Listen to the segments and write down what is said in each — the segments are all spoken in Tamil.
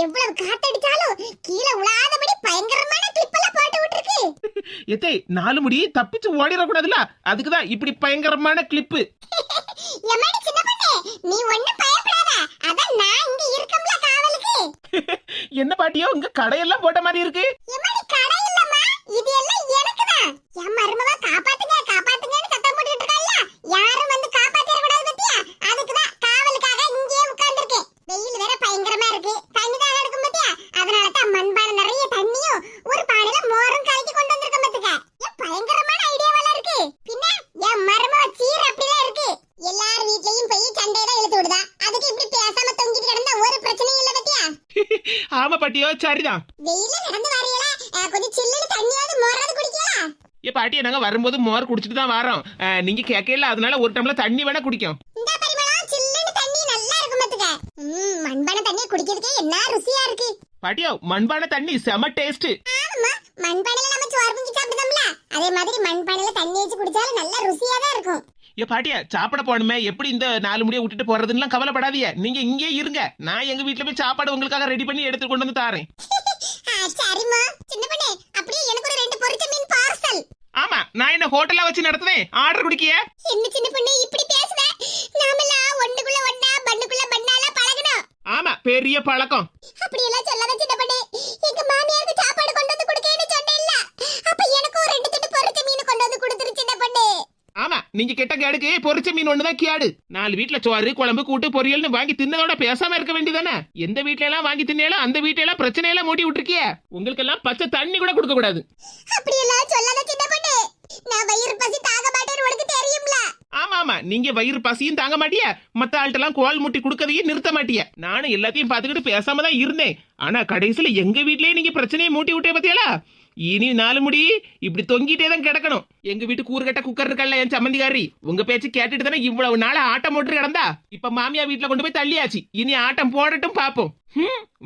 எவ்வளவு காத்தடிச்சாலும் கீழே உலாதபடி பயங்கரமான கிளிப் எல்லாம் போட்டு விட்டுருக்கு. எத்தே 4 முடி தப்பிச்சு ஓடிட கூடாதுல, அதுக்குதான் இப்படி பயங்கரமான கிளிப்பு. எம்மாடி சின்ன பொண்ணே, நீ ஒண்ணும் பயப்படாத, அதான் நான் இங்க இருக்கம்ல காவலுக்கு. என்ன பாட்டியோ உங்க கடையெல்லாம் போட்ட மாதிரி இருக்கு. எம்மாடி கடை இல்லம்மா, இது எல்லாம் எனக்குதான். என் மருமவ காப்பாத்துங்க காப்பாத்துங்கன்னு சத்தம் போட்டுட்டு இருக்கல்ல, யாரும் வந்து காப்பாத்திர கூடாது பத்தியா, அதுக்குதான் காவலுக்காக இங்கேயே உட்கார்ந்திருக்கேன். வெயில் வேற பயங்கரமா இருக்கு, தண்ணி தான் எடுக்கும் பத்தியா, அதனால தான் மண்பானை நிறைய தண்ணியும் ஒரு பானையில மோரும் கலக்கி கொண்டு வந்திருக்கேன் பத்துக்க. பயங்கரமான ஐடியாவெல்லாம் இருக்கு. பின்ன என் மருமவ சீர் அப்படிதான் இருக்கு, எல்லார் வீட்லயும் போய் சண்டையெல்லாம் இழுத்து விடுதா, அதுக்கு இப்படி பேசாம தொங்கிட்டு கிடந்தா ஒரு பிரச்சனையும் இல்ல பத்தியா. ஆமா பாட்டியோ சரிதான். வெயில நடந்து வரீங்களா, கொஞ்சம் சில்லுன்னு தண்ணியாவது மோராவது குடிக்கலாம். ஏ பாட்டியை நாங்க வரும்போது மோர் குடிச்சிட்டு தான் வரோம், நீங்க கேட்கல, அதனால ஒரு டம்ளர் தண்ணி வேணா குடிக்கும். இந்த பரிமளம் சில்லுன்னு தண்ணி நல்லா இருக்கும் பத்துக்க. மண்பானை தண்ணி குடிக்கிறதுக்கே என்ன ருசியா இருக்கு. பாட்டியோ மண்பானை தண்ணி செம டேஸ்ட். ஆமா, மண்பானையில நம்ம சோறு பொங்கி சாப்பிடுதோம்ல, அதே மாதிரி மண்பானையில தண்ணி வச்சு குடிச்சாலும் நல்ல ருசியா தான் இருக்கும். ஏ பாட்டியா சாப்பிட போகணுமே, எப்படி இந்த 4 முடியை விட்டுட்டு போறதுன்னு கவலைப்படாதீங்க, நீங்க இங்கே இருங்க, நான் எங்க வீட்டுல போய் சாப்பாடு உங்களுக்காக ரெடி பண்ணி எடுத்து கொண்டு வந்து தாரேன். சரிம்மா சின்ன பொண்ணே, அப்படியே எனக்கு ஒரு 2 பொரிச்ச மீன் பார்சல். ஆமா, நான் என்ன ஹோட்டலா வச்சு நடத்துவேன், ஆர்டர் குடிக்கிய. என்ன சின்ன பொண்ணே இப்படி பேசுற, நாமெல்லாம் ஒண்ணுக்குள்ள ஒண்ணா பண்ணுக்குள்ள பண்ணால பழகணும். ஆமா, பெரிய பழக்கம். அப்படி எல்லாம் சொல்லாத சின்ன பொண்ணே, எங்க மாமியாருக்கு சாப்பாடு கொண்டு வந்து கொடுக்கேன்னு சொன்னேன்ல, அப்ப எனக்கும் 2 துண்டு பொரிச்ச மீன் கொண்டு வந்து கொடுத்துரு சின்ன பொண்ணே. ஆமா, நீங்க கெட்ட கேடுக்கு பொரிச்ச மீன் ஒண்ணுதான் கியாடு. 4 வீட்டுல சோறு குழம்பு கூட்டு பொரியல்னு வாங்கி தின்னதோட பேசாம இருக்க வேண்டியதானே. எந்த வீட்ல எல்லாம் வாங்கி தின்னாலும் அந்த வீட்ல எல்லாம் பிரச்சனை எல்லாம் மூட்டி விட்டுருக்கிய, உங்களுக்கு எல்லாம் பச்சை தண்ணி கூட கொடுக்க கூடாது. அப்படி எல்லாம் சொல்லாத சின்ன பொண்ணே, நான் வயிறு பசி தாங்க மாட்டேன்னு உனக்கு தெரியும்ல. ஆமா ஆமா, நீங்க வயிறு பசியும் தாங்க மாட்டிய, மத்த ஆள்கிட்ட எல்லாம் கோல் முட்டி கொடுக்கறதையும் நிறுத்த மாட்டிய. நானும் எல்லாத்தையும் பாத்துக்கிட்டு பேசாம தான் இருந்தேன், ஆனா கடைசியில எங்க வீட்லயே நீங்க பிரச்சனையை மூட்டி விட்டே பாத்தியாலா. இனி 4 முடி இப்படி தொங்கிட்டே தான் கிடக்கணும். எங்க வீட்டு கூறுகட்ட குக்கர் இருக்கல்ல என் சம்மந்திகாரி, உங்க பேச்சு கேட்டுட்டு தானே இவ்வளவு நாள ஆட்டம் போட்டு கிடந்தா. இப்ப மாமியா வீட்டுல கொண்டு போய் தள்ளியாச்சு, இனி ஆட்டம் போடட்டும் பாப்போம்.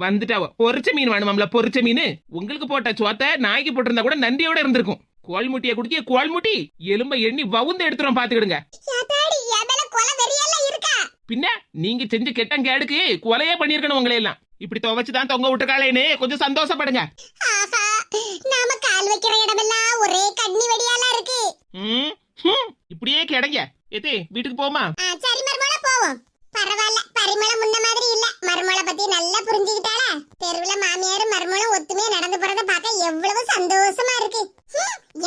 வந்துட்டாவ பொரிச்ச மீன் வேணுமாம்ல, பொரிச்ச மீன். உங்களுக்கு போட்ட சோத்த நாய்க்கு போட்டிருந்தா கூட நன்றியோட இருந்திருக்கும். கோல்முட்டிய குடிக்க கோல்முட்டி எலும்ப எண்ணி வவுந்து எடுத்துரும் பாத்துக்கிடுங்க. பின்ன நீங்க செஞ்சு கெட்டம் கேடுக்கு கொலையே பண்ணிருக்கணும் உங்களை எல்லாம். இப்படி துவச்சுதான் தொங்க விட்டுருக்காளேன்னு கொஞ்சம் சந்தோஷப்படுங்க. நாம கால் வைக்கிற இடமெல்லாம் ஒரே கண்ணி வெடியால இருக்கு. இப்படியே கிடங்க. ஏத்தே வீட்டுக்கு போமா. சரி மருமகள போவோம். பரவாயில்ல, பரிமளம் முன்ன மாதிரி இல்ல, மருமகளை பத்தி நல்லா புரிஞ்சுக்கிட்டாள. தெருவுல மாமியாரும் மருமகளும் ஒத்துமையா நடந்து போறத பார்க்க எவ்வளவு சந்தோஷமா இருக்கு.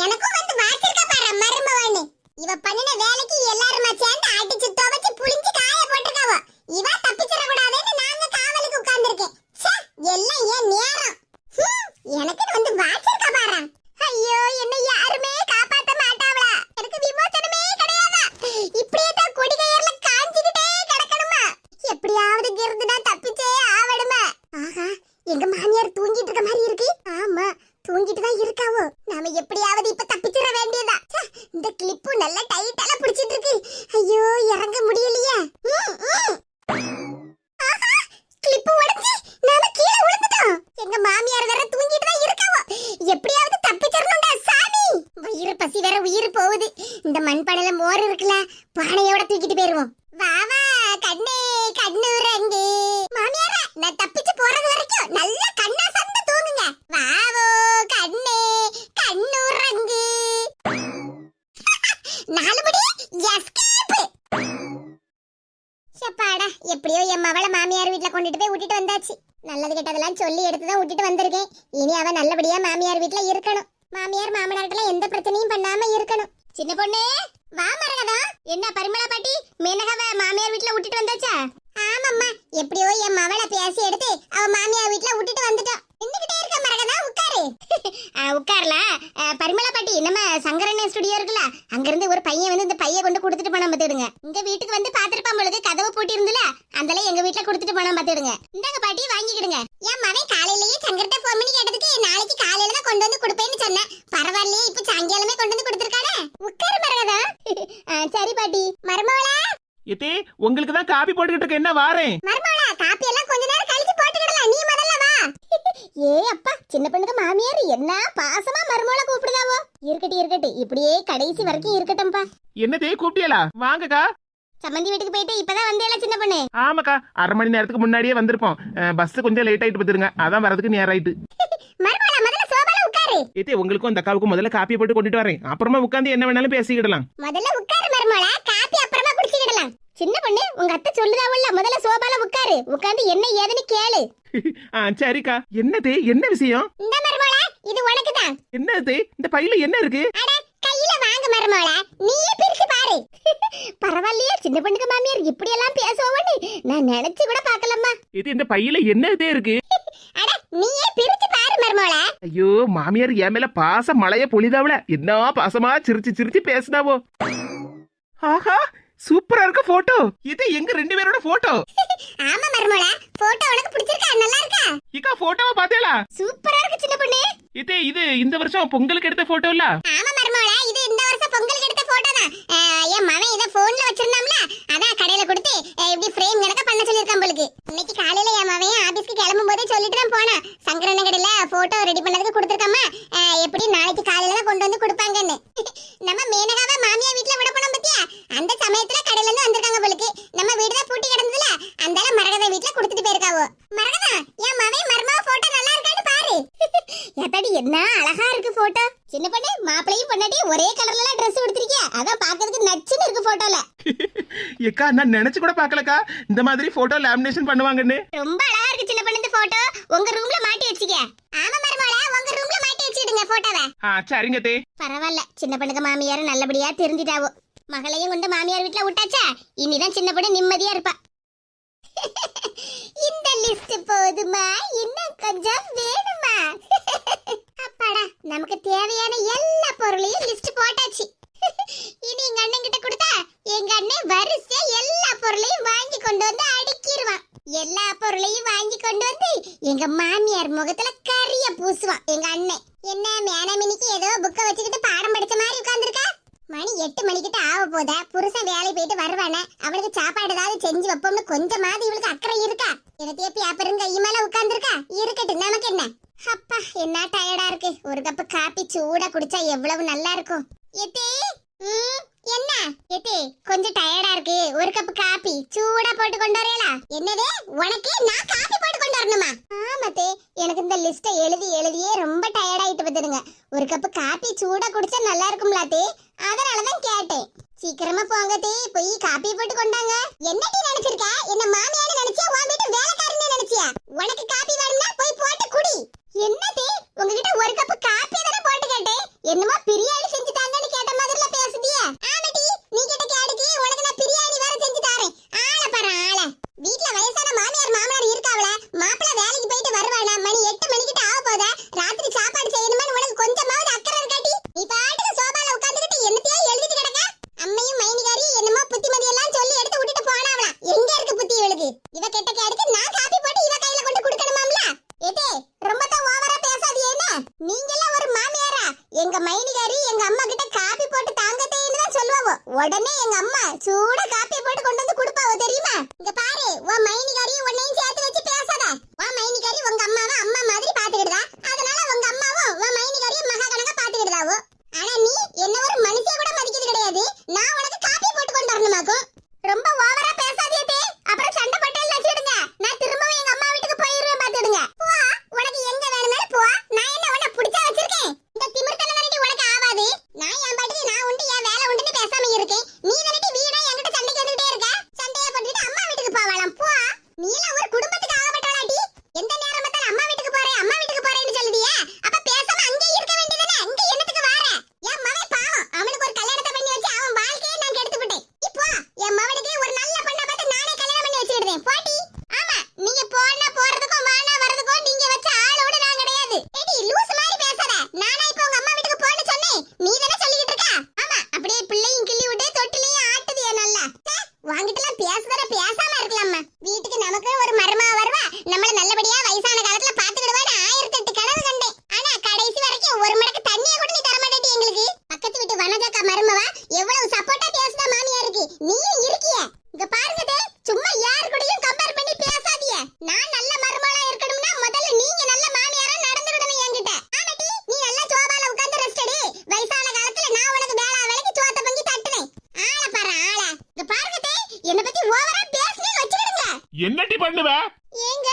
எனக்கும் வந்து வாச்சிருக்க பாரு மருமவன்னு. இவ பண்ணின வேலைக்கு எல்லாருமா சேர்ந்து அடிச்சு துவைச்சு புளிஞ்சு காய போட்டுருக்காவோ. இவ தப்பிச்சிட கூடாதுன்னு நாங்க காவலுக்கு உட்கார்ந்துருக்கேன். எல்லாம் ஏன் நேரம். எனக்கு வந்து வாச்சிருக்க பாரு. ஐயோ, என்ன யாருமே காப்பாத்த மாட்டாவளா? எனக்கு விமோசனமே கிடையாதா? இப்படியே தான் குடிகையர்ல காஞ்சிக்கிட்டே கிடக்கணுமா? எப்படியாவது கிருந்துனா தப்பிச்சே ஆவணுமா? ஆஹா, எங்க மாமியார் தூங்கிட்டு இருக்க மாதிரி இருக்கு. ஆமா, தூங்கிட்டு தான் இருக்காவோ. நாம எப்படியாவது இப்ப தப்பிச்சிட வேண்டியதா. இந்த கிளிப்பு நல்லா டைட்டால பிடிச்சிட்டு இருக்கு. ஐயோ, இறங்க முடியலையே. ஆஹா, கிளிப்பு உடைஞ்சு நாம கீழே விழுந்துட்டோம். எங்க மாமியார் வேற தூங்கிட்டு தான் இருக்காவோ. எப்படியாவது தப்பிச்சிரணும்டா சாமி. வயிறு பசி வேற உயிர் போகுது. இந்த மண்பானையில மோர் இருக்குல, பானையோட தூக்கிட்டு போயிருவோம். வா வா கண்ணே கண்ணுறங்கு. மாமியாரா, நான் தப்பிச்சு போறது வரைக்கும் நல்லா கண்ணா சந்து தூங்குங்க. வாவோ கண்ணே கண்ணுறங்கு. 4 மணி எஸ்கேப். சப்பாடா, எப்படியோ என் மவளை மாமியார் வீட்டுல கொண்டுட்டு போய் விட்டுட்டு வந்தாச்சு. நல்லது கெட்டதெல்லாம் சொல்லி எடுத்துதான் விட்டுட்டு வந்திருக்கேன். இனி அவ நல்லபடியா மாமியார் வீட்டுல இருக்கணும். மாமியார் மாமனார்கிட்ட எந்த பிரச்சனையும் பண்ணாம இருக்கணும். சின்ன பொண்ணே வா மரகதா. என்ன பரிமளா பாட்டி, மேனகாவை மாமியார் வீட்டுல விட்டுட்டு வந்தாச்சா? ஆமாம்மா, எப்படியோ என் மவளை பேசி எடுத்து அவ மாமியார் வீட்டுல விட்டுட்டு வந்துட்டோம். நின்னுகிட்டே இருக்க மரகதா, உட்காரு. உட்கார்ல. பரிமளா பாட்டி, நம்ம சங்கரண்ண ஸ்டுடியோ இருக்குல்ல, அங்க இருந்து ஒரு பையன் வந்து இந்த பைய கொண்டு கொடுத்துட்டு போனா பாத்துடுங்க. இங்க வீட்டுக்கு வந்து பாத்துருப்பான் பொழுது கதவு பூட்டி இருந்துல, அதெல்லாம் எங்க வீட்டுல கொடுத்துட்டு போனா பாத்துடுங்க. இந்தாங்க பாட்டி, வாங்கிக்கிடுங்க. என் மவன் காலையிலேயே சங்கர்ட்ட போன் பண்ணி கேட்டதுக்கு நாளைக்கு காலையில தான் கொண்டு வந்து கொடுப்பேன்னு சொன்னேன். பரவாயில்லையே, இப்ப சாயங்காலமே கொண்டு வந்து கொடுத்துருக்கானே. உட்காரு மரகதா. சரி பாட்டி. மருமவளா, ஏத்தே உங்களுக்கு தான் காபி போட்டுக்கிட்டு இருக்க, என்ன வாரேன். மருமவளா, காப்பி எல்லாம் கொஞ்ச நேரம் கழிச்சு போட்டுக்கிடலாம், நீ முதல்ல வா. ஏ அப்பா, சின்ன பொண்ணுக்கு மாமியார் என்ன பாசமா மருமவளை கூப்பிடுதாவோ. இருக்கட்டும் இருக்கட்டும், இப்படியே கடைசி வரைக்கும் இருக்கட்டும்பா. என்னதே கூப்பிட்டியலா? வாங்கக்கா. சம்மந்தி வீட்டுக்கு போயிட்டு இப்பதான் வந்தேல சின்ன பொண்ணு. ஆமாக்கா 1/2 மணி நேரத்துக்கு முன்னாடியே வந்திருப்போம். பஸ் கொஞ்சம் லேட் ஆயிட்டு பாத்துருங்க, அதான் வரதுக்கு நேரம் ஆயிட்டு. மர்மோளா முதல்ல சோபால உட்காரு. ஏத்தே உங்களுக்கும் அந்த அக்காவுக்கும் முதல்ல காப்பி போட்டு கொண்டுட்டு வரேன், அப்புறமா உட்காந்து என்ன வேணாலும் பேசிக்கிடலாம். முதல்ல உட்காரு மர்மோளா, காப்பி அப்புறமா குடிச்சிடலாம். சின்ன பொண்ணு உங்க அத்தை சொல்லுதாவல்ல, முதல்ல சோபால உட்காரு, உட்கார்ந்து என்ன ஏதுன்னு கேளு. சரிக்கா. என்னதே என்ன விஷயம்? இந்த மர்மோளா இது உனக்கு தான். என்னது இந்த பையில என்ன இருக்கு? அட கையில வாங்க மர்மோளா, நீயே பிரிச்சு பாரு. பரவாயில்லையே சின்ன பொண்ணுக்கு மாமியார் இப்படி எல்லாம் பேசுவோன்னு நான் நினைச்சு கூட பார்க்கலம்மா. இது இந்த பையில என்னதே இருக்கு? அட நீயே பிரிச்சு பாரு மர்மோளா. ஐயோ மாமியார் என் மேல பாச மழைய பொழிதாவல, என்ன பாசமா சிரிச்சு சிரிச்சு பேசினாவோ. ஆஹா சூப்பரா இருக்க போட்டோ. இது எங்க 2 பேரோட போட்டோ. ஆமா மர்மோளா, போட்டோ உனக்கு பிடிச்சிருக்கா? நல்லா இருக்கா? இக்கா போட்டோவை பாத்தேளா? சூப்பரா இருக்கு சின்ன பொண்ணு. இது இந்த வருஷம் பொங்கலுக்கு எடுத்த போட்டோ இல்ல? ஆமா மர்மோளா, இது இந்த வருஷம் பொங்கலுக்கு எடுத்த போட்டோ தான். என் மகன் இத போன்ல வச்சிருந்தாம்ல, அதான் கடையில கொடுத்து இப்படி ஃப்ரேம் கணக்க பண்ண சொல்லிருக்கான் போலுக்கு. இன்னைக்கு காலையில என் மகன் ஆபீஸ்க்கு கிளம்பும் போதே சொல்லிட்டு தான் போனா, சங்கரன கடையில போட்டோ ரெடி பண்ணதுக்கு கொடுத்துருக்காமா, எப்படி நாளைக்கு காலையில தான் கொண்டு வந்து கொடுப்பாங்கன்னு. நம்ம மேனகாவை மாமியா வீட்ல விட போனோம் பத்தியா, அந்த சமயத்துல கடையில இருந்து வந்திருக்காங்க போலுக்கு. நம்ம வீடு தான் பூட்டி கிடந்ததுல, அந்தால மரகத வீட்ல கொடுத்துட்டு போயிருக்காவோ. மரகதா என் மகன் மர்மோ போட்டோ நல்லா இருக்கான்னு பாரு. எத்தடி என்ன அழகா இருக்கு போட்டோ. சின்ன பொண்ணு மாப்பிளையும் பொண்டாட்டியும் ஒரே கலர்ல Dress எடுத்திருக்கியா, அதான் பாக்கிறதுக்கு நச்சுன்னு இருக்கு போட்டோல. ஏக்கா நான் நினைச்சு கூட பார்க்கலக்கா இந்த மாதிரி போட்டோ லேமினேஷன் பண்ணுவாங்கன்னு. ரொம்ப அழகா இருக்கு சின்ன பொண்ணு இந்த போட்டோ. உங்க ரூம்ல மாட்டி வச்சிக்க. ஆமா மர்மோளா, உங்க ரூம்ல மாட்டி வச்சிடுங்க போட்டோவை. சரிங்க தே. பரவாயில்ல சின்ன பொண்ணுக்கு மாமியார் நல்லபடியா தெரிஞ்சிட்டாவோ. மகளையும் கொண்டு மாமியார் வீட்ல விட்டாச்சா, இனிதான் சின்ன பொண்ணு நிம்மதியா இருப்பா. இந்த லிஸ்ட் போதுமா, இன்னும் கொஞ்சம் வேணுமா? அப்பாடா நமக்கு தேவையான எல்லா பொருளையும் லிஸ்ட் போட்டாச்சு. இனி எங்க அண்ணன் கிட்ட கொடுத்தா எங்க அண்ணன் வரிசையா எல்லா பொருளையும் வாங்கி கொண்டு வந்து அடுக்கிடுவான். எல்லா பொருளையும் வாங்கி கொண்டு வந்து எங்க மாமியார் முகத்துல கரிய பூசுவான் எங்க அண்ணன். என்ன மேனமினிக்கு ஏதோ புக்க வச்சுக்கிட்டு பாடம் படிச்ச மாதிரி உட்கார்ந்துருக்கா? மணி 8 மணிக்கிட்ட ஆக போத, புருஷன் வேலை போயிட்டு வருவானே, அவளுக்கு சாப்பாடு ஏதாவது செஞ்சு வைப்போம்னு கொஞ்சமாவது இவளுக்கு அக்கறை இருக்கா? எனத்தையே பேப்பரும் கை மேல உட்கார்ந்துருக்கா? இருக்கட்டும் நமக்கு என்ன. அப்பா என்ன டயர்டா இருக்கு, ஒரு கப் காப்பி சூடா குடிச்சா எவ்வளவு நல்லா இருக்கும். எத்தே என்ன எத்தே கொஞ்சம் டயர்டா இருக்கு, ஒரு கப் காப்பி சூடா போட்டு கொண்டு வரேளா? என்னதே உனக்கு நான் காப்பி போட்டு கொண்டு வரணுமா? ஆமாத்தே, எனக்கு இந்த லிஸ்ட எழுதியே ரொம்ப டயர்ட் ஆயிட்டு வந்துடுங்க. ஒரு கப் காப்பி சூடா குடிச்சா நல்லா இருக்கும்லாத்தே, அதனாலதான் கேட்டேன். சீக்கிரமா போங்க தே, போய் காப்பி போட்டு கொண்டாங்க. என்னடி நினைச்சிருக்க? என்ன மாமியாரு நினைச்சியா, உன் வீட்டு வேலைக்காரனே நினைச்சியா? உனக்கு காப்பி வேணும்னா போய் போட்டு குடி. என்னதே உங்ககிட்ட ஒரு கப் காப்பி தானே போட்டு கேட்டேன், என்னமா பிரியாணி செஞ்சு தாங்கன்னு கேட்ட மாதிரில பேசுதியே. ஆமாடி, நீ கிட்ட கேடுக்கு உனக்கு நான் பிரியாணி வேற செஞ்சு தரேன். ஆள பாரு ஆள. வீட்ல வயசான மாமியார் மாமனார் இருக்காவல, மாப்பிள்ளை வேலைக்கு போயிட்டு வருவானா, மணி 8 மணிக்கிட்ட ஆக போதா, ராத்திரி சாப்பாடு செய்யணும்னு உனக்கு கொஞ்சமாவது அக்கறை இருக்காடி? நீ பாட்டுக்கு சோபால உட்கார்ந்துகிட்டு என்னத்தையே எழுதிட்டு கிடக்க. அம்மையும் மைனிகாரி என்னமோ புத்திமதி எல்லாம் சொல்லி எடுத்து விட்டுட்டு போனாவலாம். எங்க இருக்கு புத்தி இவளுக்கு? இவ கெட்ட கேடுக்கு நான் காப்பி போட்டு இவ கையில கொண்டு கொடுக்கணுமாம்ல? ஏதே ரொம்ப தான் ஓவரா பேசாதீங்க. நீங்க எல்லாம் ஒரு மாமியாரா? எங்க மைனிகாரி எங்க அம்மா கிட்ட காப்பி போட்டு தாங்கத்தேன்னு தான் சொல்லுவாவோ. உடனே எங்க அம்மா சூட காப்பி போட்டு கொண்டு வந்து கொடுப்பாவோ தெரியுமா? இங்க பாரு, உன் மைனிகாரி உன்னையும் சேர்த்து வச்சு பேசாத. உன் மைனிகாரி உங்க அம்மாவை அம்மா மாதிரி பாத்துக்கிடுதா, அதனால உங்க அம்மாவும் உன் மைனிகாரியை மகா கணக்கா பாத்துக்கிடுதாவோ. ஆனா நீ என்ன ஒரு மனுஷிய கூட மதிக்கிறது கிடையாது. நான் உனக்கு காப்பி போட்டு கொண்டு வரணுமாக்கும். ரொம்ப ஓவரா பேசாதீங்க, அப்புறம் சண்டை பட்டேன்னு வச்சிடுங்க. நான் திரும்பவும் எங்க அம்மா வீட்டுக்கு போயிடுவேன், பாத்துடுங்க. போ, உனக்கு எங்க வேணும்னாலும் போ. நான் என்ன உன்னை பிடிச்சா வச்சிருக்கேன்? இந்த திமிர்த்தனம் தானே உனக்கு ஆவாது. நான் என் பாட்டுக்கு நான் உண்டு என் வேலை உண்டுன்னு பேசாம இருக்கேன். நீ தானே வீணா என்கிட்ட என்னடி பண்ணுவ? ஏங்க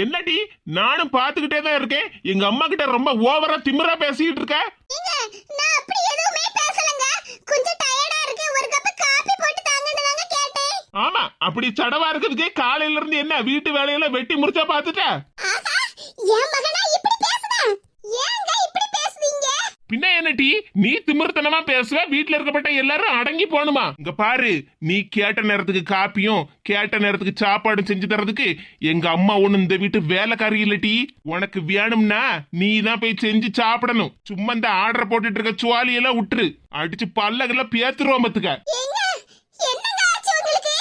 என்னடி நானும் பாத்துக்கிட்டே தான் இருக்கேன். எங்க அம்மா கிட்ட ரொம்ப ஓவரா திமிரா பேசிக்கிட்டு இருக்க. ஏங்க நான் அப்படி எதுவுமே பேசலங்க. கொஞ்சம் டயர்டா இருக்கு, ஒரு கப் காபி போட்டு தாங்கன்னு தாங்க கேட்டேன். ஆமா, அப்படி சடவா இருக்கிறதுக்கே காலையில இருந்து என்ன வீட்டு வேலையில வெட்டி முடிச்சா பாத்துட்ட? ஆஹா, என் மகனா இப்படி பேசுதா? ஏங்க இப்படி பேசுவீங்க? பின்ன என்னடி நீ திமிர்த்தனமா பேசுவ? வீட்டுல இருக்கப்பட்ட எல்லாரும் அடங்கி போணுமா? இங்க பாரு, நீ கேட்ட நேரத்துக்கு காப்பியும் கேட்ட நேரத்துக்கு சாப்பாடும் செஞ்சு தரதுக்கு எங்க அம்மா ஒண்ணு இந்த வீட்டு வேலைக்காரி இல்லட்டி. உனக்கு வேணும்னா நீ தான் போய் செஞ்சு சாப்பிடணும். சும்மா இந்த ஆர்டர் போட்டுட்டு இருக்க சுவாலியெல்லாம் விட்டுரு. அடிச்சு பல்லகெல்லாம் பேத்துருவோம் பத்துக்க. ஏங்க என்னங்க ஆச்சு உங்களுக்கு?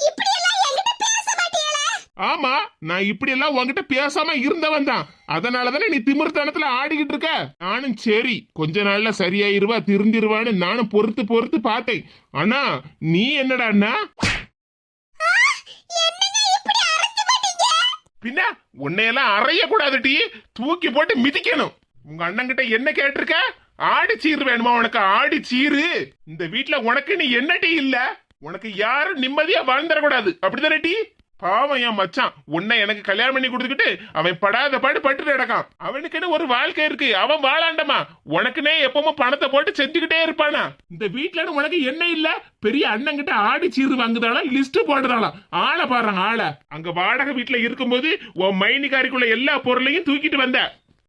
இப்படி எல்லாம் என்கிட்ட பேச மாட்டீங்களா? ஆமா, நான் இப்படி எல்லாம் உன்கிட்ட பேசாம இருந்தவன் தான். அதனாலதானே நீ திமிர்த்தனத்துல ஆடிக்கிட்டு இருக்க. நானும் சரி கொஞ்ச நாள்ல சரியாயிருவா திருந்திருவான்னு நானும் பொறுத்து பொறுத்து பார்த்தேன். ஆனா நீ என்னடான்னா என்னங்க இப்படி அரைஞ்சு மாட்டீங்க? பின்ன உன்னையெல்லாம் அறைய கூடாதுடி, தூக்கி போட்டு மிதிக்கணும். உங்க அண்ணன் கிட்ட என்ன கேட்டிருக்க? ஆடி சீரு வேணுமா உனக்கு? ஆடி சீரு இந்த வீட்டுல உனக்கு நீ என்னடி இல்ல? உனக்கு யாரும் நிம்மதியா வாழ்ந்துடக்கூடாது, அப்படிதானே டி? பாவம் என் மச்சான், உன்னை எனக்கு கல்யாணம் பண்ணி கொடுத்துக்கிட்டு அவன் படாத பாடு பட்டு நடக்கான். அவனுக்குன்னு ஒரு வாழ்க்கை இருக்கு, அவன் வாழாண்டமா. உனக்குன்னே எப்பவும் பணத்தை போட்டு செஞ்சுக்கிட்டே இருப்பானா? இந்த வீட்டுல உனக்கு என்ன இல்ல? பெரிய அண்ணன் கிட்ட ஆடி சீரு வாங்குதாளா, லிஸ்ட் போடுதாளா? ஆளை பாருங்க ஆளை. அங்க வாடகை வீட்டுல இருக்கும்போது உன் மைனிகாரிக்குள்ள எல்லா பொருளையும் தூக்கிட்டு வந்த.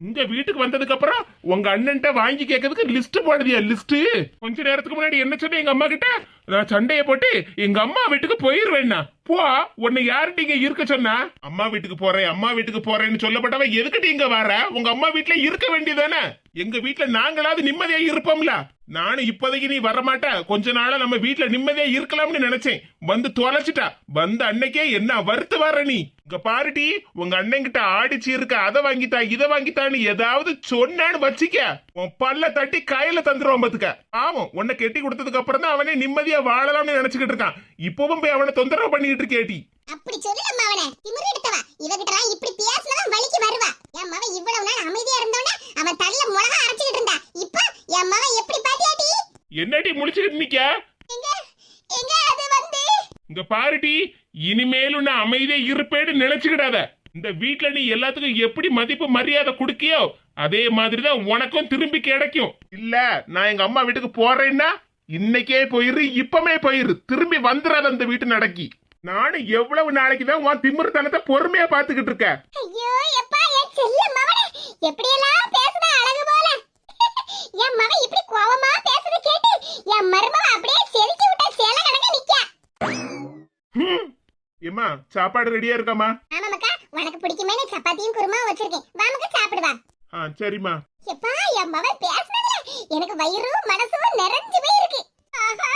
இந்த வீட்டுக்கு வந்ததுக்கு அப்புறம் உங்க அண்ணன்ட்ட வாங்கி கேட்கறதுக்கு லிஸ்ட் போடுதியா? லிஸ்ட் கொஞ்ச நேரத்துக்கு முன்னாடி என்ன சொன்ன எங்க அம்மா கிட்ட? நான் சண்டைய போட்டு எங்க அம்மா வீட்டுக்கு போயிருவேன்னா போ. உன்னை யாருட்டு இங்க இருக்க சொன்னா? அம்மா வீட்டுக்கு போறேன் அம்மா வீட்டுக்கு போறேன்னு சொல்லப்பட்டவ எதுக்கிட்ட இங்க வர? உங்க அம்மா வீட்டுல இருக்க வேண்டியதானே? எங்க வீட்டுல நாங்களாவது நிம்மதியா இருப்போம்ல. நானும் இப்போதைக்கு நீ வரமாட்ட, கொஞ்ச நாளா நம்ம வீட்டுல நிம்மதியா இருக்கலாம்னு நினைச்சேன். வந்து தொலைச்சிட்டா. வந்த அன்னைக்கே என்ன வருத்து வர நீ? இங்க பாருடி, உங்க அண்ணன் கிட்ட ஆடிச்சு இருக்க, அதை வாங்கித்தா இதை வாங்கித்தான்னு ஏதாவது சொன்னான்னு வச்சிக்க, உன் பல்ல தட்டி கையில தந்துருவான் பாத்துக்க. ஆமாம், உன்னை கெட்டி கொடுத்ததுக்கு அப்புறம் தான் அவனே நிம்மதியா வாழலாம்னு நினைச்சுக்கிட்டு இருக்கான். இப்பவும் போய் அவனை தொந்தரவு பண்ணிட்டு இருக்கேட்டி. அப்படி சொல்லலம்மா, அவனை திமிரு எடுத்தவ. இவகிட்ட எல்லாம் இப்படி பேசினதான் வலிக்கு வருவா. என் மவன் இவ்வளவு நாள் அமைதியா இருந்தவன அவன் தள்ள மிளகா அரைச்சுக்கிட்டு இருந்தா. இப்ப என் மவன் எப்படி பாத்தியாட்டி? என்னடி முடிச்சுக்கிட்டு நிக்க? எங்க எங்க அது வந்து இங்க பாருடி, இனிமேலும் நான் அமைதியா இருப்பேன்னு நினைச்சுக்கிடாத. இந்த வீட்டுல நீ எல்லாத்துக்கும் எப்படி மதிப்பு மரியாதை கொடுக்கியோ அதே மாதிரிதான் உனக்கும் திரும்பி கிடைக்கும். இல்ல நான் எங்க அம்மா வீட்டுக்கு போறேன்னா இன்னைக்கே போயிரு, இப்பமே போயிரு, திரும்பி வந்துடாத அந்த வீட்டு நடக்கி. நானும் எவ்வளவு நாளைக்குதான் உன் திமிர்த்தனத்தை பொறுமையா பாத்துக்கிட்டு இருக்க. ஐயோ எப்பா, என் செல்ல மவனே எப்படி எல்லாம் பேசுதா அழகு போல. என் மவன் இப்படி கோவமா பேசுறத கேட்டு என் மருமவ அப்படியே செலுத்தி விட்டா சேல கணக்க நிக்க. ஏமா சாப்பாடு ரெடியா இருக்காமா? ஆமா மக்கா, உனக்கு பிடிக்குமே சப்பாத்தியும் குருமாவும் வச்சிருக்கேன், வாமக்க சாப்பிடுவா. சரிம்மா. எப்பா என் மவன் பேசுனதுல எனக்கு வயிறும் மனசும் நிறைஞ்சு போய் இருக்கு. ஆஹா,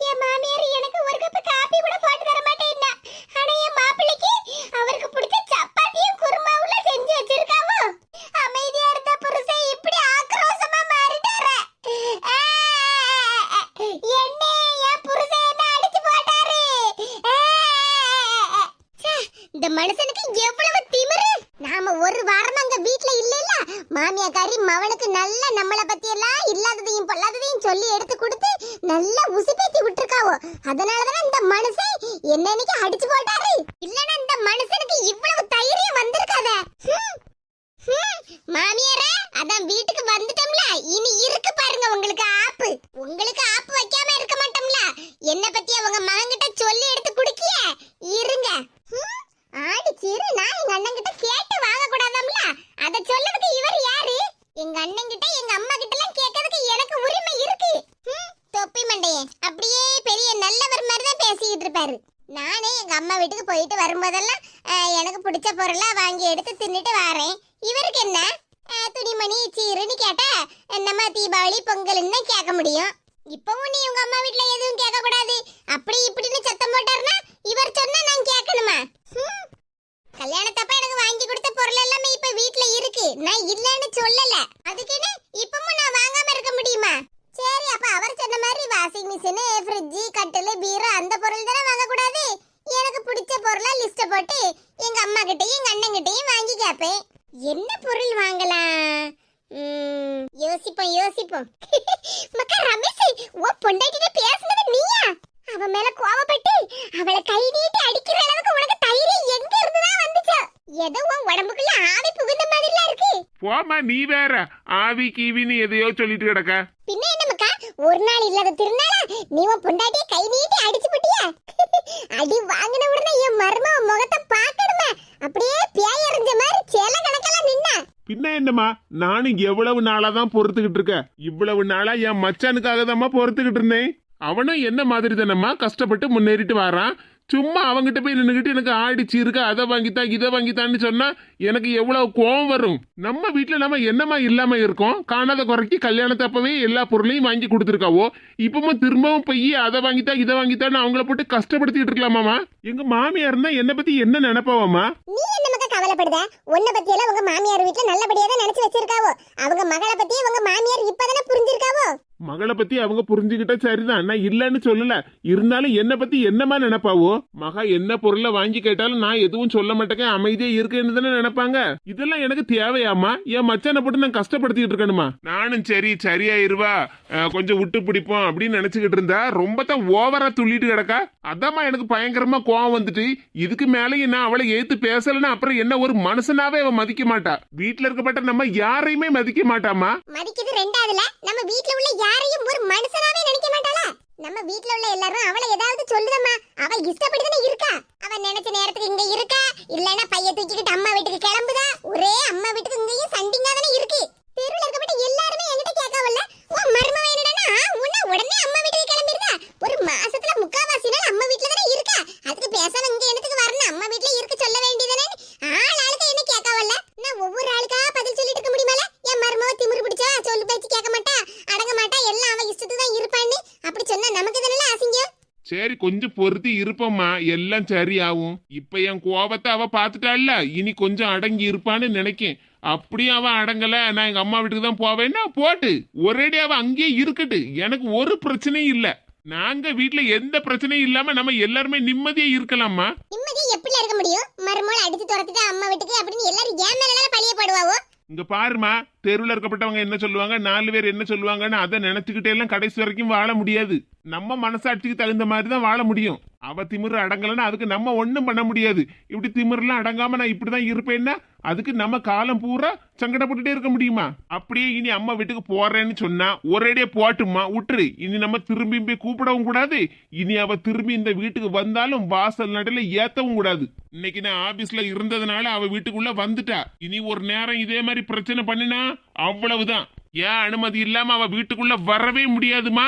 என் மாமியார் எனக்கு ஒரு கப் காபி கூட போட்டு தர மாட்டேன்னா, ஆனா என் மாப்பிள்ளைக்கு அவருக்கு பிடிச்ச சப்பாத்தியும் குருமாவுல செஞ்சு வச்சிருக்காவோ. அமைதியா இருந்த புருஷன் இப்படி ஆக்ரோஷமா மாறிட்டாரு. என்ன என் புருஷன் என்ன அடிச்சு போட்டாரு. இந்த மனுஷனுக்கு எவ்வளவு திமிரு. நாம ஒரு வாரம் அங்க வீட்ல இல்ல இல்ல, மாமியாக்காரி மவனுக்கு நல்ல நம்மள பத்தி எல்லாம் இல்லாததையும் பொல்லாததையும் சொல்லி எடுத்து கொடுத்து நல்லா உசுப்பேத்தி விட்டுருக்காவோ. அதனாலதான் இந்த மனுஷன் என்னன்னைக்கு அடிச்சு போட்டாரு. இல்லன்னா இந்த மனுஷனுக்கு இவ்வளவு தைரியம் வந்திருக்காத. மாமியாரே, அதான் வீட்டுக்கு வந்துட்டோம்ல, இனி இருக்கு பாருங்க உங்களுக்கு ஆப்பு. உங்களுக்கு ஆப்பு வைக்காம இருக்க மாட்டோம்ல. என்ன பத்தி அவங்க மகன்கிட்ட சொல்லி எடுத்து குடுக்கிய இருங்க. ஆடி சீரு நான் எங்க அண்ணன் கிட்ட கேட்டு வாங்க கூடாதாம்ல, அத சொல்லதுக்கு இவர் யாரு? எங்க அண்ணன் கிட்ட எங்க அம்மா கிட்ட எல்லாம் கேட்கிறதுக்கு எனக்கு உரிமை இருக்கு. தொப்பி மண்டையே அப்படியே பெரிய நல்லவர் மாதிரி தான் பேசிக்கிட்டு இருப்பாரு. நானே எங்க அம்மா வீட்டுக்கு போயிட்டு வரும்போதெல்லாம் எனக்கு பிடிச்ச பொருளா வாங்கி எடுத்து தின்னுட்டு வரேன். இவருக்கு என்ன துணிமணி சீருன்னு கேட்டா நம்ம தீபாவளி பொங்கல்னு கேட்க முடியும். இப்பவும் நீ உங்க அம்மா வீட்டுல எதுவும் கேட்க கூடாது அப்படி இப்படின்னு சத்தம் போட்டாருன்னா இவர் சொன்னா நான் கேட்கணுமா? கல்யாணத்தப்ப எனக்கு வாங்கி கொடுத்த பொருள் எல்லாமே இப்ப வீட்ல இருக்கு, நான் இல்லன்னு சொல்லல. அதுக்குன்னு இப்பவும் நான் வாங்காம இருக்க முடியுமா? சரி, அப்ப அவர் சொன்ன மாதிரி வாஷிங் மிஷின், ஃப்ரிட்ஜ், கட்டில், பீரோ அந்த பொருள் தானே வாங்க கூடாது. எனக்கு பிடிச்ச பொருளா லிஸ்ட் போட்டு எங்க அம்மா கிட்டயும் எங்க அண்ணன் கிட்டயும் வாங்கி கேட்பேன். என்ன பொருள் வாங்கலாம்? யோசிப்போம். மக்கா ரமேஷ், ஓ பொண்டாட்டிட்ட பேசுனது நீயா? அவ மேல கோவப்பட்டு அவளை கை நீட்டி அடிக்கிற அளவுக்கு உனக்கு தைரியம் எங்க இருந்துதான் வந்துச்சோ? ஏதோ உன் உடம்புக்குள்ள ஆவி புகுந்த மாதிரிலாம் இருக்கு. போமா நீ வேற ஆவி கீவின்னு எதையோ சொல்லிட்டு கிடக்க. பின்ன என்ன மக்கா, ஒரு நாள் இல்லாத திருநாளா நீ உன் பொண்டாட்டிய கை நீட்டி அடிச்சு புட்டியா? அடி வாங்கின உடனே என் மருமக முகத்தை பார்க்கணுமே, அப்படியே பேய் எறிஞ்ச மாதிரி சேல கணக்கெல்லாம் நின்னா. பின்ன என்னம்மா, நானும் எவ்வளவு நாளா தான் பொறுத்துக்கிட்டு இருக்கேன். இவ்வளவு நாளா என் மச்சானுக்காக தான்மா பொறுத்துக்கிட்டு இருந்தேன். அவனும் என்ன மாதிரி தானம்மா கஷ்டப்பட்டு முன்னேறிட்டு வரான். சும்மா அவங்கிட்ட போய் நின்றுகிட்டு எனக்கு ஆடிச்சு இருக்க, அதை வாங்கித்தான் இதை வாங்கித்தான்னு சொன்னா எனக்கு எவ்வளவு கோவம் வரும். நம்ம வீட்டுல நம்ம என்னமா இல்லாம இருக்கோம்? காணாத குறைக்கு கல்யாணத்தை அப்பவே எல்லா பொருளையும் வாங்கி கொடுத்துருக்காவோ, இப்பவும் திரும்பவும் போய் அதை வாங்கித்தான் இதை வாங்கித்தான்னு அவங்கள போட்டு கஷ்டப்படுத்திட்டு இருக்கலாமாமா? எங்க மாமியார் இருந்தா என்ன பத்தி என்ன நினைப்பாவாமா? நீ என்ன மக்கா கவலைப்படுத? உன்னை பத்தி எல்லாம் உங்க மாமியார் வீட்டுல நல்லபடியா தான் நினைச்சு வச்சிருக்காவோ. அவங்க மகளை பத்தி உங்க மாமியார் இப்பதானே புரிஞ்சிருக்காவோ. மகளை பத்தி அவங்க புரிஞ்சுக்கிட்டா சரிதான், நான் இல்லன்னு சொல்லல. இருந்தாலும் என்ன பத்தி என்னமா நினைப்பாவோ? மகா என்ன பொருளை வாங்கி கேட்டாலும் நான் எதுவும் சொல்ல மாட்டேங்க, அமைதியா இருக்கேன்னு தானே நினைப்பாங்க. இதெல்லாம் எனக்கு தேவையாமா? என் மச்சானை போட்டு நான் கஷ்டப்படுத்திட்டு இருக்கணுமா? நானும் சரி சரியாயிருவா, கொஞ்சம் விட்டு பிடிப்போம் அப்படின்னு நினைச்சுக்கிட்டு இருந்தா ரொம்ப தான் ஓவரா துள்ளிட்டு கிடக்கா. அதாம்மா எனக்கு பயங்கரமா கோவம் வந்துட்டு. இதுக்கு மேலேயும் நான் அவளை ஏத்து பேசலன்னா அப்புறம் என்ன ஒரு மனுஷனாவே அவன் மதிக்க மாட்டா. வீட்டுல இருக்கப்பட்ட நம்ம யாரையுமே மதிக்க மாட்டாமா. மதிக்கிறது ரெண்டாவதுல, நம்ம வீட்டுல உள்ள யாரையும் ஒரு மனுஷனாவே நினைக்க மாட்டாளா? நம்ம வீட்டுல உள்ள எல்லாரும் அவளை ஏதாவது சொல்லுதம்மா, அவ இஷ்டப்படிதானே இருக்கா. அவ நினைச்ச நேரத்துக்கு இங்க இருக்கா, இல்லன்னா பைய தூக்கிக்கிட்டு அம்மா வீட்டுக்கு கிளம்புதா. ஒரே அம்மா வீட்டுக்கு இங்கேயும் சண்டிங்கா தானே இருக்கு. தெருவில் இருக்கப்பட்ட எல்லாருமே என்கிட்ட கேட்கவில்ல, உன் மருமவ என்னடா உன்ன உடனே அம்மா வீட்டுக்கு கிளம்பிருதா? ஒரு மாசத்துல முக்காவாசி நாள் அம்மா வீட்டுல தானே இருக்கா, அதுக்கு பேசாம இங்க என்னத்துக்கு வரணும்? அம்மா வீட்டுல இருக்க சொல்ல வேண்டியதானே. ஆளுக்கு என்ன கேட்கவில்ல. நான் ஒவ்வொரு ஆளுக்கா பதில் சொல்லிட்டு இருக்க முடியுமால? என் மருமவ திமிரு பிடிச்சா சொல்லு பேச்சு கேட்க மாட்டா, அடங்க மாட்டா, எல்லாம் அவ இஷ்டத்துக்கு தான் இருப்பான்னு அப்படி சொன்னா நமக்கு தானே அசிங்கம். சரி கொஞ்சம் பொறுத்து இருப்பம்மா, எல்லாம் சரியாகும். இப்ப என் கோபத்தை அவ பாத்துட்டாள்ல, இனி கொஞ்சம் அடங்கி இருப்பான்னு நினைக்கேன். அப்படியும் அவ அடங்கல, நான் எங்க அம்மா வீட்டுக்கு தான் போவேன்னா போட்டு ஒரேடி அவ அங்கேயே இருக்கட்டு, எனக்கு ஒரு பிரச்சனையும் இல்ல. நாங்க வீட்டுல எந்த பிரச்சனையும் இல்லாம நம்ம எல்லாருமே நிம்மதியா இருக்கலாமா? நிம்மதியா எப்படி இருக்க முடியும்? மருமகளை அடிச்சு துரத்துட்டு அம்மா வீட்டுக்கு அப்படின்னு எல்லாரும் ஏன் மேல பழிய போடுவாவோ? இங்க பாருமா, தெருவில் இருக்கப்பட்டவங்க என்ன சொல்லுவாங்க, 4 பேர் என்ன சொல்லுவாங்கன்னு அதை நினைச்சுக்கிட்டே எல்லாம் கடைசி வரைக்கும் வாழ முடியாது. நம்ம மனசாட்சிக்கு தகுந்த மாதிரி தான் வாழ முடியும். அவ திமிரு அடங்கலன்னா அதுக்கு நம்ம ஒண்ணும் பண்ண முடியாது. இப்படி திமிரெல்லாம் அடங்காம நான் இப்படிதான் இருப்பேன்னா அதுக்கு நம்ம காலம் பூரா சங்கடப்பட்டுட்டே இருக்க முடியுமா? அப்படியே இனி அம்மா வீட்டுக்கு போறேன்னு சொன்னா ஒரேடியே போட்டுமா விட்டுரு. இனி நம்ம திரும்பி போய் கூப்பிடவும் கூடாது. இனி அவ திரும்பி இந்த வீட்டுக்கு வந்தாலும் வாசல் நடுல ஏத்தவும் கூடாது. இன்னைக்கு நான் ஆபீஸ்ல இருந்ததுனால அவ வீட்டுக்குள்ள வந்துட்டா. இனி ஒரு நேரம் இதே மாதிரி பிரச்சனை பண்ணினா அவ்வளவுதான். ஏன் அனுமதி இல்லாம அவ வீட்டுக்குள்ள வரவே முடியாதுமா.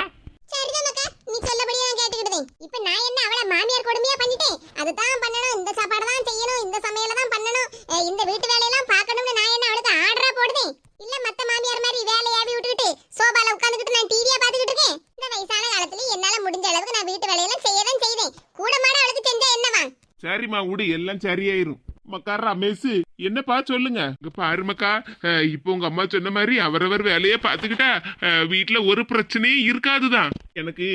நீ சொல்லபடியே நான் கேட்டுக்கிட்டேன். இப்போ நான் என்ன அவளை மாமியார் கொடுமையா பண்ணிட்டேன்? அதுதான் பண்ணணும், இந்த சாப்பாடு தான் செய்யணும், இந்த சமையல தான் பண்ணணும், இந்த வீட்டு வேலையெல்லாம் பார்க்கணும்னு நான் என்ன அவளுக்கு ஆர்டரா போடுதேன்? இல்ல மத்த மாமியார் மாதிரி வேலையாவி விட்டுக்கிட்டு சோபால உட்கார்ந்துக்கிட்டு நான் டிவியா பார்த்துக்கிட்டு இருக்கேன்? இந்த வயசான காலத்துல என்னால முடிஞ்ச அளவுக்கு நான் வீட்டு வேலையெல்லாம் செய்யதான் செய்தேன். கூட மாட அவளுக்கு செஞ்சா என்னவா? சரிம்மா விடு, எல்லாம் சரியாயிரும். மக்கா ரமேஷ் என்னப்பா சொல்லுங்க. பாருமக்கா, இப்போ உங்க அம்மா சொன்ன மாதிரி அவரவர் வேலையை பார்த்துக்கிட்டா வீட்டுல ஒரு பிரச்சனையும் இருக்காதுதான். எனக்கு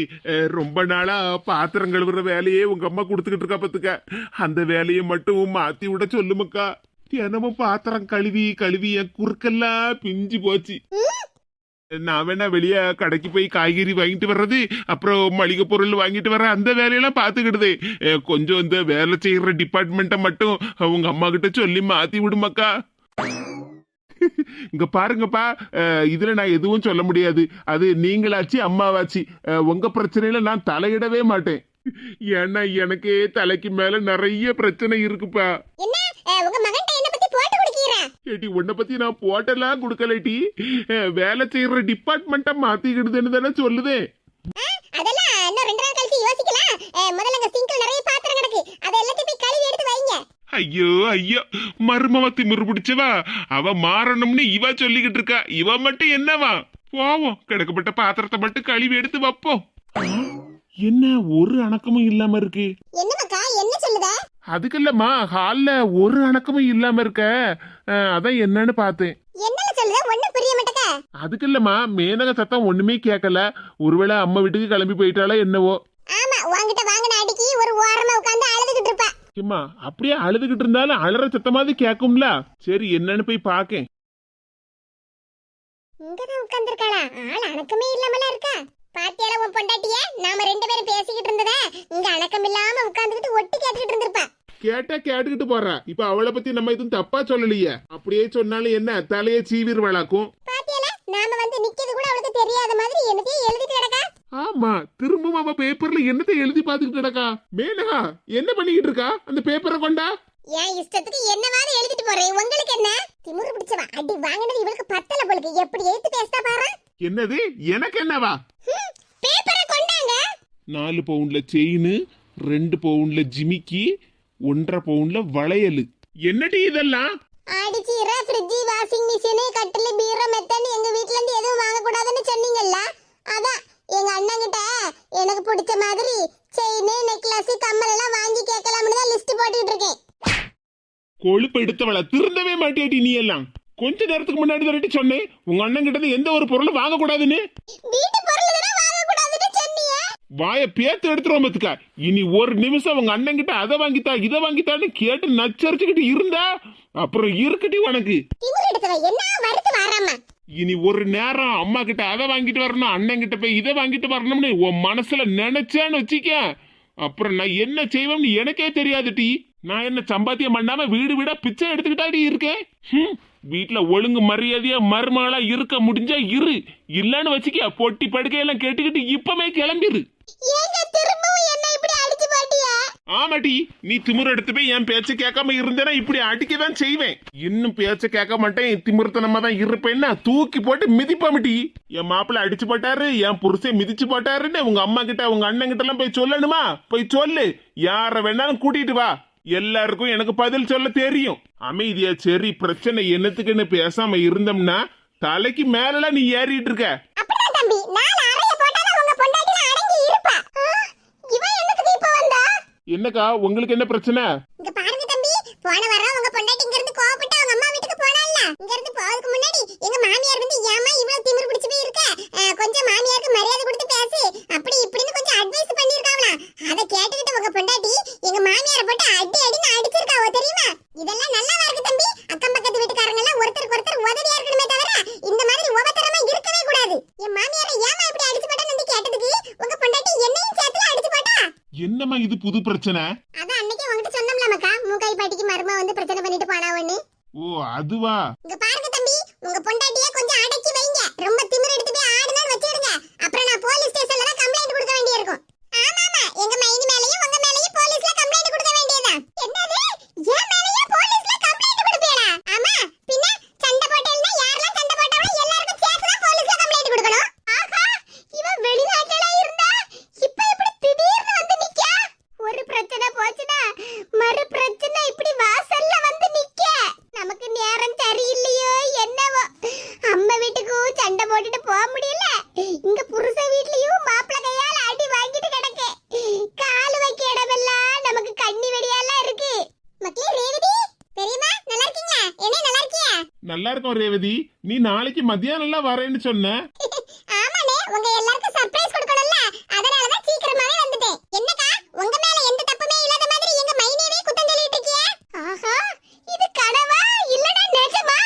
ரொம்ப நாளா பாத்திரம் கழுவுற வேலையே உங்க அம்மா கொடுத்துக்கிட்டு இருக்கா பாத்துக்க. அந்த வேலையை மட்டும் மாத்தி விட சொல்லுமக்கா. தினமும் பாத்திரம் கழுவி கழுவி என் குறுக்கெல்லாம் பிஞ்சு போச்சு. நான் வேணா வெளியே கடைக்கு போய் காய்கறி வாங்கிட்டு வர்றது, அப்புறம் மளிகை பொருள் வாங்கிட்டு வர்ற அந்த வேலையெல்லாம் பாத்துக்கிடுது. கொஞ்சம் இந்த வேலை செய்யற டிபார்ட்மெண்ட்டை மட்டும் உங்க அம்மா கிட்ட சொல்லி மாத்தி விடுமாக்கா. இங்க பாருங்கப்பா, இதுல நான் எதுவும் சொல்ல முடியாது. அது நீங்களாச்சு அம்மாவாச்சு, உங்க பிரச்சனையில நான் தலையிடவே மாட்டேன். ஏன்னா எனக்கு தலைக்கு மேல நிறைய பிரச்சனை இருக்குப்பா. ஏடி உன்னை பத்தி நான் போட்டெல்லாம் கொடுக்கலட்டி, வேலை செய்யற டிபார்ட்மெண்ட்டை மாத்திக்கிடுதுன்னு தானே சொல்லுதே. அதெல்லாம் இன்னும் 2 நாள் கழிச்சு யோசிக்கலாம். முதல்ல அங்க சிங்க்ல நிறைய பாத்திரம் கிடக்கு, அத எல்லாத்தையும் போய் கழுவி எடுத்து வைங்க. ஐயோ ஐயோ, மருமவ திமிரு பிடிச்சவா, அவ மாறணும்னு இவ சொல்லிக்கிட்டு இருக்கா. இவ மட்டும் என்னவா? போவோம், கிடக்கப்பட்ட பாத்திரத்தை மட்டும் கழுவி எடுத்து வைப்போம். என்ன ஒரு அணக்கமும் இல்லாம இருக்கு? என்னமாக்கா என்ன சொல்லுத? அதுக்கு இல்லம்மா, ஹால்ல ஒரு அணக்கமும் இல்லாம இருக்க, அதான் என்னன்னு பார்த்தேன். என்னல சொல்லுத? ஒண்ணும் புரிய மாட்டேங்க. அதுக்கு இல்லம்மா, மேனக சத்தம் ஒண்ணுமே கேட்கல. ஒருவேளை அம்மா வீட்டுக்கு கிளம்பி போயிட்டாளா என்னவோ. ஆமா, உன்கிட்ட வாங்கின அடிக்கி ஒரு ஓரமா உட்கார்ந்து அழுதுகிட்டு இருப்பா. ஏம்மா அப்படியே அழுதுகிட்டு இருந்தாலும் அழற சத்தமாவது கேட்கும்ல. சரி என்னன்னு போய் பாக்கேன். இங்கதான் உட்கார்ந்திருக்காளா? ஆள் அணக்கமே இல்லாமல இருக்கா. பாத்தியால உன் பொண்டாட்டிய? நாம 2 பேரும் பேசிக்கிட்டு இருந்தத இங்க அணக்கம் இல்லாம உட்கார்ந்துகிட்டு ஒட்டி கேட்டுக்கிட்டு இருந்திருப்பா. கேட்டா கேட்டுக்கிட்டு போறா. இப்ப அவளை பத்தி நம்ம எதுவும் தப்பா சொல்லலையே. அப்படியே சொன்னாலும் என்ன தலையை சீவிர் வளாக்கும். பாத்தியல நாம வந்து நிக்கிறது கூட அவளுக்கு தெரியாத மாதிரி என்னத்தையும் எழுதிட்டு கிடக்கா. ஆமா, திரும்பவும் அவ பேப்பர்ல என்னத்தை எழுதி பாத்துக்கிட்டு கிடக்கா. மேனகா என்ன பண்ணிக்கிட்டு இருக்கா? அந்த பேப்பரை கொண்டா. என் இஷ்டத்துக்கு என்னவாது எழுதிட்டு போறேன், உங்களுக்கு என்ன? திமிரு பிடிச்சவா, அடி வாங்கினது இவளுக்கு பத்தல போலுக்கு. எப்படி எழுத்து பேசுதா பாரு. என்னது எனக்கு என்னவா? பேப்பரை கொண்டாங்க. 4 பவுண்ட்ல செயின், 2 பவுண்ட்ல ஜிமிக்கி, 1.5 பவுண்ட்ல வளையல். என்னடி இதெல்லாம்? அடிச்சீரா ஃப்ரிட்ஜ், வாஷிங் மிஷின், கட்டில், பீரோ, மெத்தன்னு எங்க வீட்ல இருந்து எதுவும் வாங்க கூடாதுன்னு சொன்னீங்கல்ல. அதான் எங்க அண்ணன் கிட்ட எனக்கு பிடிச்ச மாதிரி செயின், நெக்லஸ், கம்மல் எல்லாம் வாங்கி கேட்கலாம்னு தான் லிஸ்ட் போட்டுட்டு இருக்கேன். கொழுப்பு எடுத்தவள திருந்தவே மாட்டியாட்டி நீ எல்லாம். கொஞ்ச நேரத்துக்கு முன்னாடி தான் சொன்னேன் உங்க அண்ணன் கிட்ட எந்த ஒரு பொருளும் வாங்க கூடாதுன்னு. வீட்டு பொருள் தான வாங்க கூடாதுன்னு சொன்னீங்க. வாய பேத்து எடுத்துருவோம் பத்துக்கா. இனி ஒரு நிமிஷம் உங்க அண்ணன் கிட்ட அதை வாங்கித்தா இதை வாங்கித்தான்னு கேட்டு நச்சரிச்சுக்கிட்டு இருந்தா அப்புறம் இருக்கட்டி உனக்கு. திமிரு எடுத்தவ என்ன வருத்து வராம. இனி ஒரு நேரம் அம்மா கிட்ட அதை வாங்கிட்டு வரணும், அண்ணன் கிட்ட போய் இதை வாங்கிட்டு வரணும்னு உன் மனசுல நினைச்சான்னு வச்சிக்க, அப்புறம் நான் என்ன செய்வேன்னு எனக்கே தெரியாது டி. நான் என்ன சம்பாத்தியம் பண்ணாம வீடு வீடா பிச்சை எடுத்துக்கிட்டாடி இருக்கேன். வீட்டுல ஒழுங்கு மரியாதையா மருமகளா இருக்க முடிஞ்சா இரு, இல்லன்னு வச்சுக்க பொட்டி படுக்கையெல்லாம் கேட்டுக்கிட்டு இப்பவே கிளம்பிரு. ஏங்க திரும்பவும் என்ன இப்படி அடிச்சு போட்டியா? ஆமாட்டி, நீ திமிரு எடுத்து போய் என் பேச்ச கேட்காம இருந்தேன்னா இப்படி அடிக்கதான் செய்வேன். இன்னும் பேச்ச கேட்க மாட்டேன், திமிர்த்தனமா தான் இருப்பேன்னா தூக்கி போட்டு மிதிப்பாமட்டி. என் மாப்பிள்ள அடிச்சு போட்டாரு, என் புருஷன் மிதிச்சு போட்டாருன்னு உங்க அம்மா கிட்ட உங்க அண்ணன் கிட்ட எல்லாம் போய் சொல்லணுமா? போய் சொல்லு, யார வேணாலும் கூட்டிட்டு வா. எல்லாருக்கும் எனக்கு பதில் சொல்ல தெரியும். அமைதியா சரி பிரச்சனை என்னத்துக்குன்னு பேசாம இருந்தோம்னா தலைக்கு மேலலாம் நீ ஏறிட்டு இருக்க. அப்படிதான் தம்பி, நாலு அறைய போட்டாதான் உங்க பொண்டாட்டில அடங்கி இருப்பா. இவன் என்னத்துக்கு இப்ப வந்தா? என்னக்கா உங்களுக்கு என்ன பிரச்சனை? இங்க பாருங்க தம்பி, போன வாரம் உங்க பொண்டாட்டி இங்க இருந்து கோவப்பட்டு அவங்க அம்மா வீட்டுக்கு போனால. இங்க இருந்து போறதுக்கு முன்னாடி எங்க மாமியார் வந்து ஏமா இவ்வளவு திமிரு பிடிச்சு போய் இருக்க, கொஞ்சம் மாமியாருக்கு மரியாதை கொடுத்து பேசு அப்படி இப்படின்னு கொஞ்சம் அட்வைஸ் பண்ணிருக்காவலாம். அத கேட்டுக்கிட்டு உங்க பொண்டாட்டி எங்க மாமியாரை போட்டு அடி அடின்னு அடிச்சிருக்காவோ தெரியுமா? இதெல்லாம் நல்லாவா இருக்கு தம்பி? அக்கம் பக்கத்து வீட்டுக்காரங்க எல்லாம் ஒருத்தருக்கு ஒருத்தர் உதவியா இருக்கணுமே தவிர இந்த மாதிரி உபத்திரமா இருக்கவே கூடாது. என் மாமியாரை ஏமா இப்படி அடிச்சு போட்டான்னு கேட்டதுக்கு உங்க பொண்டாட்டி என்னையும் சேர்த்து அடிச்சு போட்டா. என்னம்மா இது புது பிரச்சனை? அதான் அன்னைக்கு உங்ககிட்ட சொன்னோம்ல மக்கா, மூக்காய் பாட்டிக்கு மருமக வந்து பிரச்சனை பண்ணிட்டு போனாவன்னு. ஓ அதுவா? இங்க பாருங்க தம்பி, உங்க பொண்டாட்டிய கொஞ்சம் அடக்கி வைங்க. ரொம்ப திமிரு எடுத்து போய் ஆடுனான்னு வச்சிடுங்க. அப்புறம் நான் போலீஸ் ஸ்டேஷன்ல தான் கம்ப்ளைண்ட் கொடுக்க வேண்டியிருக்கும். ஆமாமா, எங்க மைனி மேலயும் உங்க மேலயும் போலீஸ்ல கம்ப்ளைண்ட் கொடுக்க வேண்டியதா? என்னது? என் மேலயும் போலீஸ்ல கம்ப்ளைண்ட் கொடுப்பீங்களா? ஆமா, பின்ன சண்டை போட்டேன்னா யாரெல்லாம் சண்டை போட்டாங்களோ எல்லாருக்கும் சேர்த்து தான் போலீஸ்ல கம்ப்ளைண்ட் கொடுக்கணும். ஆஹா, இவன் வெளிநாட்டுல இருந்தா இப்ப இப்படி திடீர்னு வந்து நிக்க. ஒரு பிரச்சனை போச்சுனா மறு பிரச்சனை இப்படி வாசல்ல வந்து நிக்க. நமக்கு நேரம் சரியில்லையோ என்னவோ, அம்மா வீட்டுக்கு சண்டை போட்டுட்டு போக முடியல, இங்க புருஷ வீட்லயும் மாப்பிள்ளை கையால அடி வாங்கிட்டு கிடக்கு. கால் வைக்க இடமெல்லாம் நமக்கு கண்ணி வெடியெல்லாம் இருக்கு. மக்களே, ரேவதி தெரியுமா? நல்லா இருக்கீங்க? என்ன நல்லா இருக்கியா? நல்லா இருக்கும் ரேவதி. நீ நாளைக்கு மத்தியானம் எல்லாம் வரேன்னு சொன்ன. ஆமாண்ணே, உங்க எல்லாருக்கும் சர்ப்ரைஸ் கொடுக்கணும்ல, அதனால தான் சீக்கிரமாவே வந்துட்டேன். என்னக்கா, உங்க மேல எந்த தப்புமே இல்லாத மாதிரி எங்க மைனியவே குத்தம் சொல்லிட்டு இருக்கியா? ஆஹா, இது கனவா இல்லனா நிஜமா?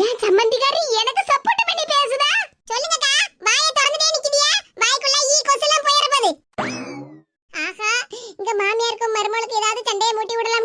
ஏன் சம்பந்திகாரி எனக்கு சப்போர்ட் பண்ணி பேசுதா? சொல்லுங்கக்கா, வாயை திறந்துட்டே நிக்கிறியா? வாய்க்குள்ள ஈ கொசெல்லாம் போயிர போகுது. ஆஹா, இங்க மாமியாருக்கும் மருமகளுக்கு ஏதாவது சண்டையை மூட்டி விடலாம்